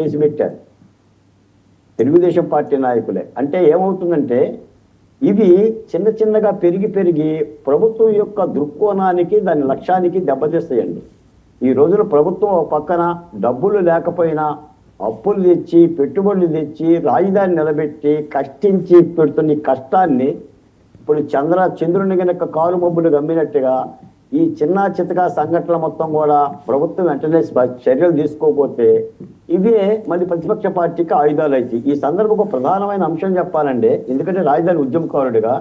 చేసి పెట్టారు తెలుగుదేశం పార్టీ నాయకులే. అంటే ఏమవుతుందంటే ఇవి చిన్న చిన్నగా పెరిగి పెరిగి ప్రభుత్వం యొక్క దృక్కోణానికి దాని లక్ష్యానికి దెబ్బతీస్తాయండి. ఈ రోజున ప్రభుత్వం ఒక పక్కన డబ్బులు లేకపోయినా అప్పులు తెచ్చి పెట్టుబడులు తెచ్చి రాజధాని నిలబెట్టి కష్టించి పెడుతున్న ఈ కష్టాన్ని ఇప్పుడు చంద్రుని కనుక కారు మబ్బులు గమ్మినట్టుగా ఈ చిన్న చితకా సంఘటనల మొత్తం కూడా ప్రభుత్వం వెంటనే చర్యలు తీసుకోకపోతే ఇవే మళ్ళీ ప్రతిపక్ష పార్టీకి ఆయుధాలు అవుతాయి. ఈ సందర్భంలో ప్రధానమైన అంశం చెప్పాలంటే, ఎందుకంటే రాజధాని ఉద్యమకారుడిగా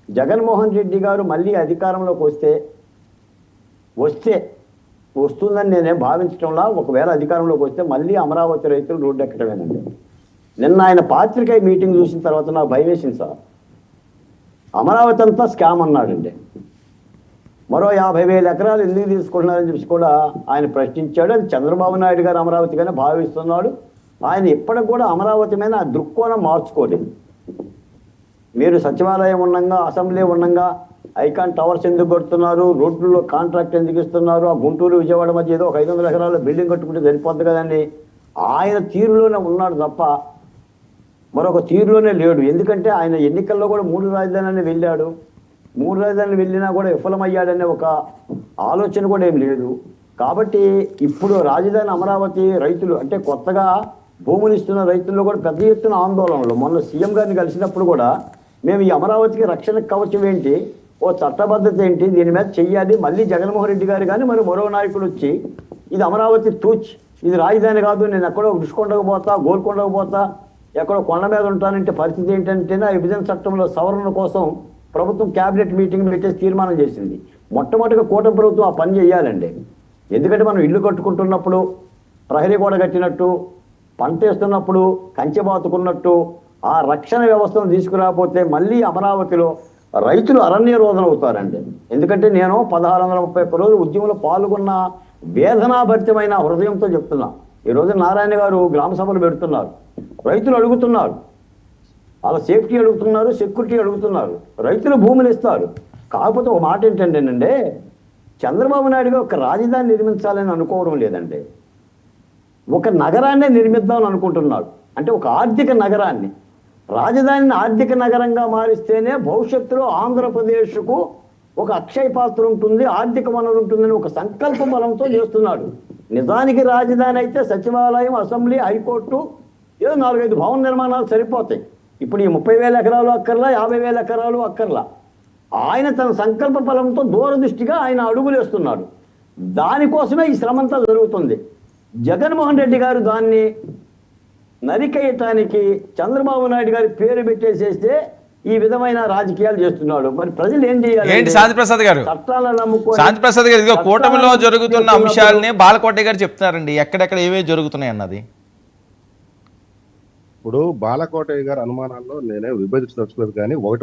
జగన్మోహన్ రెడ్డి గారు మళ్ళీ అధికారంలోకి వస్తుందని నేనేం భావించడంలా, ఒకవేళ అధికారంలోకి వస్తే మళ్ళీ అమరావతి రైతులు రోడ్డు ఎక్కడమేనండి. నిన్న ఆయన పాత్రికేయ మీటింగ్ చూసిన తర్వాత నాకు భయం వేసింది సార్. అమరావతి అంతా స్కామ్ అన్నాడండి. మరో 50,000 ఎకరాలు ఎందుకు తీసుకుంటున్నారని చెప్పి కూడా ఆయన ప్రశ్నించాడు. అది చంద్రబాబు నాయుడు గారు అమరావతిగానే భావిస్తున్నాడు. ఆయన ఇప్పటికి కూడా అమరావతి మీద ఆ దృక్కోణం మార్చుకోలేదు. మీరు సచివాలయం ఉండగా, అసెంబ్లీ ఉండగా ఐకాన్ టవర్స్ ఎందుకు కొడుతున్నారు, రోడ్లలో కాంట్రాక్ట్ ఎందుకు ఇస్తున్నారు, ఆ గుంటూరు విజయవాడ మధ్య ఏదో ఒక 500 ఎకరాల బిల్డింగ్ కట్టుకుంటే సరిపోద్ది కదండి. ఆయన తీరులోనే ఉన్నాడు తప్ప మరొక తీరులోనే లేడు. ఎందుకంటే ఆయన ఎన్నికల్లో కూడా 3 రాజధానులని వెళ్ళాడు. 3 రాజధానులు వెళ్ళినా కూడా విఫలమయ్యాడనే ఒక ఆలోచన కూడా ఏం లేదు. కాబట్టి ఇప్పుడు రాజధాని అమరావతి రైతులు అంటే కొత్తగా భూములు ఇస్తున్న రైతుల్లో కూడా పెద్ద ఎత్తున ఆందోళనలు. మొన్న సీఎం గారిని కలిసినప్పుడు కూడా మేము ఈ అమరావతికి రక్షణ కవచం ఏంటి, ఓ చట్టబద్ధత ఏంటి, దీని మీద చెయ్యాలి. మళ్ళీ జగన్మోహన్ రెడ్డి గారు కానీ మరి మరో నాయకుడు వచ్చి ఇది అమరావతి ఇది రాజధాని కాదు, నేను ఎక్కడో రుషికొండకు పోతా, గోల్కొండకు పోతా, ఎక్కడో కొండ మీద ఉంటానంటే పరిస్థితి ఏంటంటేనే ఆ విభజన చట్టంలో సవరణ కోసం ప్రభుత్వం క్యాబినెట్ మీటింగ్ పెట్టేసి తీర్మానం చేసింది. మొట్టమొదటిగా కూటమి ప్రభుత్వం ఆ పని చేయాలండి. ఎందుకంటే మనం ఇల్లు కట్టుకుంటున్నప్పుడు ప్రహరీ గోడ కట్టినట్టు, పంట వేస్తున్నప్పుడు కంచె బాతుకున్నట్టు ఆ రక్షణ వ్యవస్థను తీసుకురాకపోతే మళ్ళీ అమరావతిలో రైతులు అరణ్య రోదన అవుతారండి. ఎందుకంటే నేను 1631 రోజులు ఉద్యమంలో పాల్గొన్న వేదనాభరితమైన హృదయంతో చెప్తున్నా. ఈరోజు నారాయణ గారు గ్రామ సభలు పెడుతున్నారు, రైతులు అడుగుతున్నారు, వాళ్ళ సేఫ్టీ అడుగుతున్నారు, సెక్యూరిటీ అడుగుతున్నారు, రైతులు భూములు ఇస్తారు. కాకపోతే ఒక మాట ఏంటంటేనండి, చంద్రబాబు నాయుడుగా ఒక రాజధాని నిర్మించాలని అనుకోవడం లేదండి, ఒక నగరాన్నే నిర్మిద్దామని అనుకుంటున్నాడు. అంటే ఒక ఆర్థిక నగరాన్ని, రాజధానిని ఆర్థిక నగరంగా మారిస్తేనే భవిష్యత్తులో ఆంధ్రప్రదేశ్కు ఒక అక్షయ పాత్ర ఉంటుంది, ఆర్థిక వనరు ఉంటుందని ఒక సంకల్ప బలంతో చేస్తున్నాడు. నిజానికి రాజధాని అయితే సచివాలయం, అసెంబ్లీ, హైకోర్టు, ఏదో 4-5 భవన నిర్మాణాలు సరిపోతాయి. ఇప్పుడు ఈ 30,000 ఎకరాలు అక్కర్లా, 50,000 ఎకరాలు అక్కర్లా. ఆయన తన సంకల్ప బలంతో దూరదృష్టిగా ఆయన అడుగులు వేస్తున్నాడు. దానికోసమే ఈ శ్రమంతా జరుగుతుంది. జగన్మోహన్ రెడ్డి గారు దాన్ని నరికేయటానికి చంద్రబాబు నాయుడు గారి పేరు పెట్టేసేస్తే ఈ విధమైన రాజకీయాలు చేస్తున్నాడు. మరి ప్రజలు ఏం చేయాలి? శాంతిప్రసాద్ గారు, శాంతిప్రసాద్ గారు, ఇదిగో కూటమిలో జరుగుతున్న అంశాలని బాలకోట గారు చెప్తున్నారండి, ఎక్కడెక్కడ ఏవే జరుగుతున్నాయి అన్నది. ఇప్పుడు బాలకోటయ్య గారి అనుమానాల్లో నేనే విభజించదలుచుకోలేదు, కానీ ఒకటి